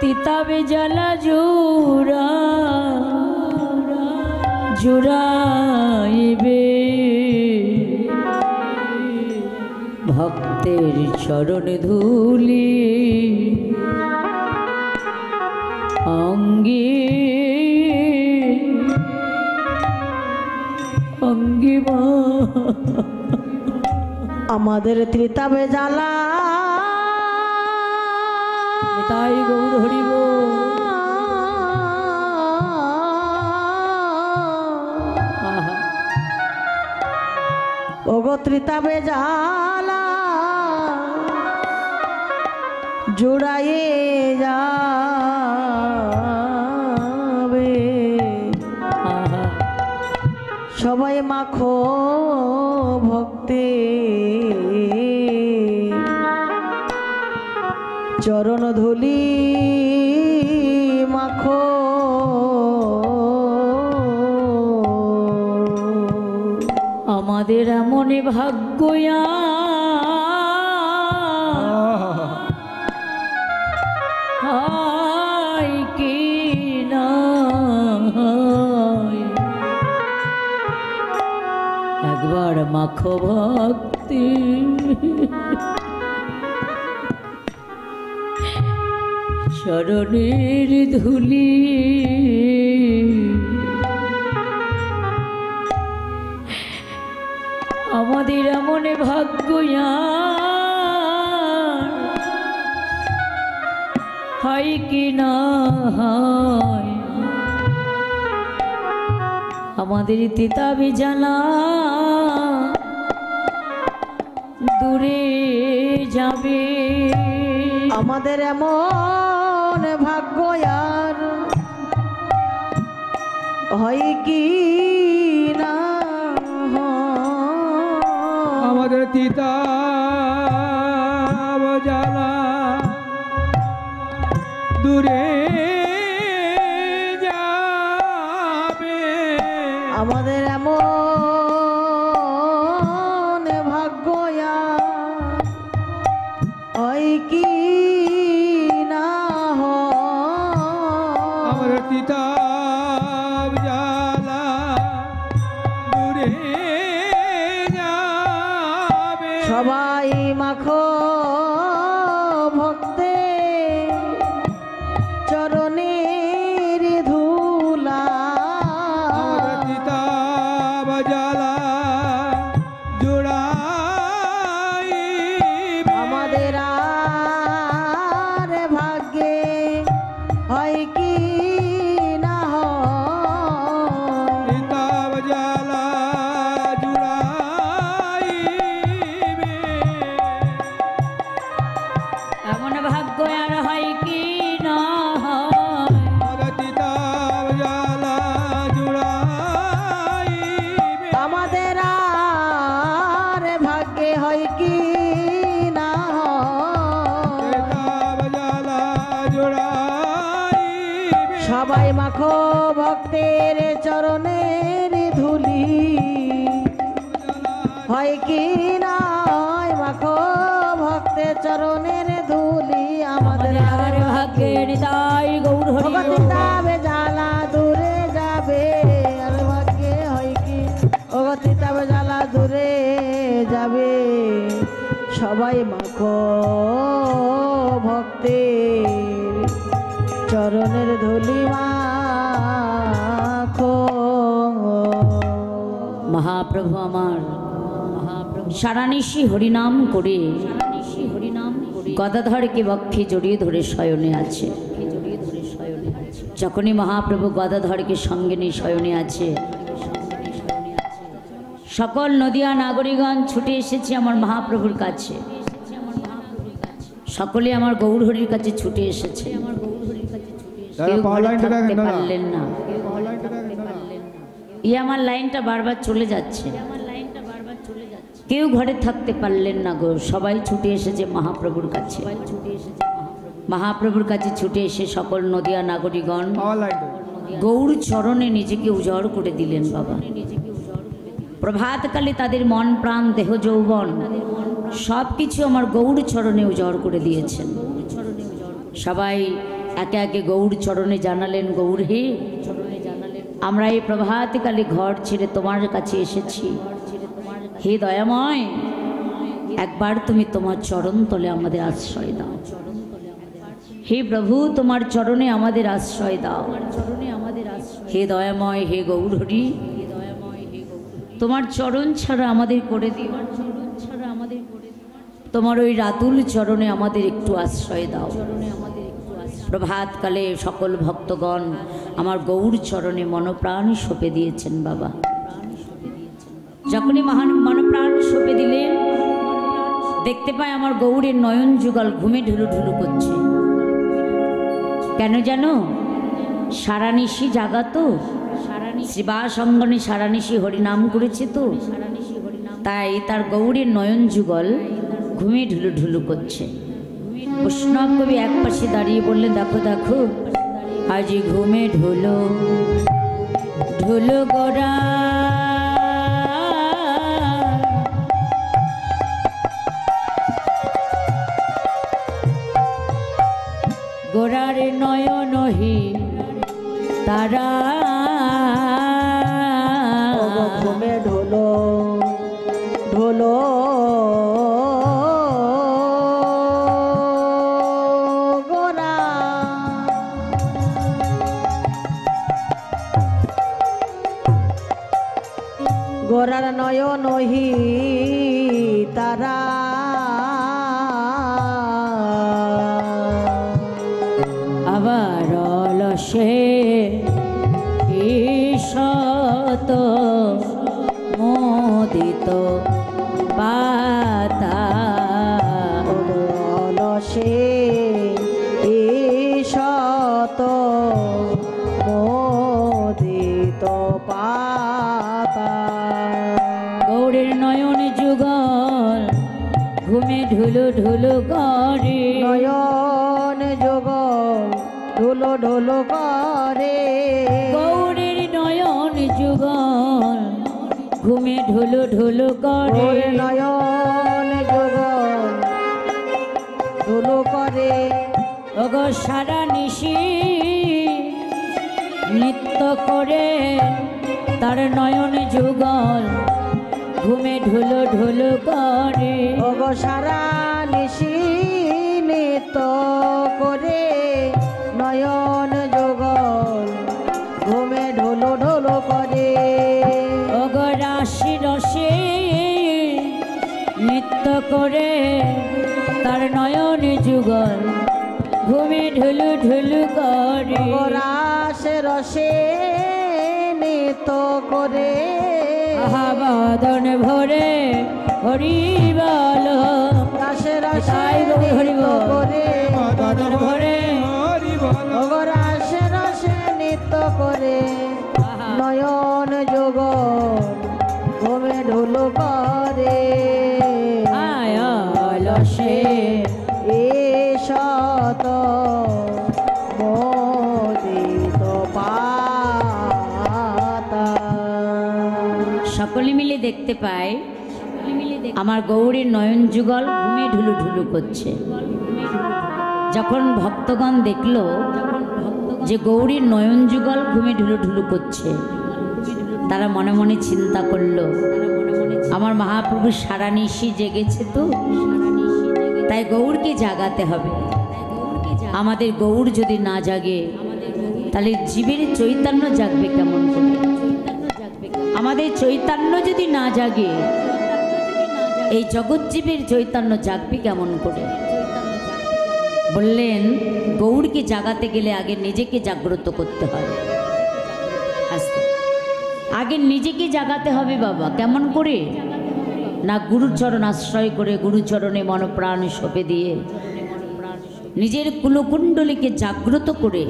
তিতাবে জ্বালা জুড়াইবে ভক্তের চরণ ধুলি অঙ্গে অঙ্গে আমাদের ত্রিতাবে জ্বালা তাই গৌর হরিব ওগো ত্রিতাবে জ্বালা জোড়াইয়ে যাবে সবাই মাখো ভক্তে চরণ ধুলি মাখো আমাদের এমনে ভাগ্যয়া হায় কি না একবার মাখো ভক্তি চরণের ধুলি আমাদের এমন ভাগ্য হয় কি না হয় আমাদের তিতাবে জ্বালা দূরে যাবে আমাদের এমন ভাগ্য আর হয় কি না আমাদের তিতাব জ্বালা দূরে যাবে আমাদের এমন ভাগ্য হয় কি না আমাদের তিতাব জ্বালা দূরে যাবে সবাই মাখো ভক্তে চরণের ধুলা আমাদের তিতাব জ্বালা জোড়াইবে আমাদের আর ভাগ্যে হয় কি না হয় তিতাব জ্বালা জোড়াইবে এমন ভাগ্য আর হয় কি না হয় আমাদের তিতাব জ্বালা জোড়াইবে আমাদের আর ভাগ্যে হয় কি না হয় তিতাব জ্বালা জোড়াইবে সবাই মাখো ভক্তের চরণের ধুলি হয় কি না হয় মাখো ভক্তের চরণের ধুলি আমাদের আমাদের আর ভাগ্যের তাই গৌর হরিব তিতাবে জ্বালা দূরে যাবে আর ভাগ্যে হয় কি ও তিতাবে জ্বালা দূরে যাবে সবাই মাখো ভক্তের চরণের ধুলি মাখো মহাপ্রভু আমার সারানিশি হরিনাম করে গদাধরকে বক্ষে জড়িয়ে ধরে শয়নে আছে। যখনই মহাপ্রভু গদাধরকে সঙ্গে নিয়ে শয়নে আছে সকল নদিয়া নাগরিকগণ ছুটে এসেছে আমার মহাপ্রভুর কাছে। সকলে আমার গৌরহরির কাছে ছুটে এসেছে। কেউ ঘরে থাকতে পারলেন না। আমার লাইনটা বারবার চলে যাচ্ছে। কেউ ঘরে থাকতে পারলেন না গো, সবাই ছুটে এসেছে মহাপ্রভুর কাছে। মহাপ্রভুর কাছে ছুটে এসে সকল নদিয়া নাগরিকগণ গৌর চরণে নিজেকে উজাড় করে দিলেন বাবা। প্রভাতকালে তাদের মন প্রাণ দেহ যৌবন সব কিছু আমার গৌর চরণে উজাড় করে দিয়েছেন। সবাই একে একে গৌর চরণে জানালেন, গৌর হে, আমরা এই প্রভাতকালে ঘর ছেড়ে তোমার কাছে এসেছি। হে দয়াময়, একবার তুমি তোমার চরণ তলে আমাদের আশ্রয় দাও। হে প্রভু, তোমার চরণে আমাদের আশ্রয় দাও। হে দয়াময়, হে গৌর হরি, তোমার চরণ ছাড়া আমাদের করে দিও। তোমার ওই রাতুল চরণে আমাদের একটু আশ্রয় দাও। প্রভাতকালে সকল ভক্তগণ আমার গৌর চরণে মনপ্রাণ সঁপে দিয়েছেন বাবা। যখনই মহান মনপ্রাণ সঁপে দিলেন, দেখতে পায় আমার গৌরের নয়ন যুগল ঘুমে ঢুলু ঢুলু করছে। কেন জানো? সারানিশি জাগা তো, শ্রীবাস অঙ্গনে সারানিশি হরিনাম করেছে তো, তাই তার গৌরের নয়ন যুগল ঘুমে ঢুলু ঢুলু করছে। বৈষ্ণব কবি এক পাশে দাঁড়িয়ে বললেন, দেখো দেখো, আজি ঘুমে ঢুলো ঢুলো গোরা, গোরার নয়নহি তারা, ঘুমে ঢোলো ঢোলো গোরা, গোরার নয়নহি তারা, আবার অলসে ঈশত মোদিত পাতা, অলসে ঈশত মোদিত পাতা, গৌরের নয়ন যুগল ঘুমে ঢুলু ঢুলু করে, নয়ন যোগ ঢোলো ঢোলো করে, গৌরের নয়ন যুগল ঘুমে ঢুলু ঢুলু করে, নয়ন যোগ ঢোলো করে, ওগো সারা নিশি নৃত্য করে তার নয়ন যুগল ঘুমে ঢুলু ঢুলু করে, ওগো সারা নিশি নৃত্য করে নয়ন যোগল ঘুমে ঢোলো ঢোলো করে, ওগো রাশি রসে নৃত্য করে তার নয়ন যুগল ঘুমে ঢুলু ঢুলু করে, ওগো রাসে রসে নৃত্য করে, আহা বদন ভরে হরি বল, রাসে রসে তাই গৌর হরি নৃত্য বল, করে, বদন ভরে হরি বল, ওগো রাসে রসে নৃত্য করে আহা নয়ন যোগল ঘুমে ঢোলো করে, আয় অলসে ঈশত মোদিত পাতা, সকলে মিলে দেখতে পায় আমার গৌরীর নয়ন যুগল ঘুমে ঢুলু ঢুলু করছে। যখন ভক্তগণ দেখল যে গৌরীর নয়ন যুগল ঘুমে ঢুলু ঢুলু করছে, তারা মনে মনে চিন্তা করল, আমার মহাপ্রভু সারা নিশি জেগেছে তো, তাই গৌরকে জাগাতে হবে। আমাদের গৌর যদি না জাগে তাহলে জীবের চৈতন্য জাগবে কেমন করে? আমাদের চৈতন্য যদি না জাগে এই জগৎজীবের চৈতন্য জাগবে কেমন করে? বললেন, গৌরকে জাগাতে গেলে আগে নিজেকে জাগ্রত করতে হবে। আস্তে আগে নিজেকে জাগাতে হবে বাবা। কেমন করে? না গুরুচরণ আশ্রয় করে, গুরুচরণে মনপ্রাণ সঁপে দিয়ে নিজের কুলকুণ্ডলীকে জাগ্রত করে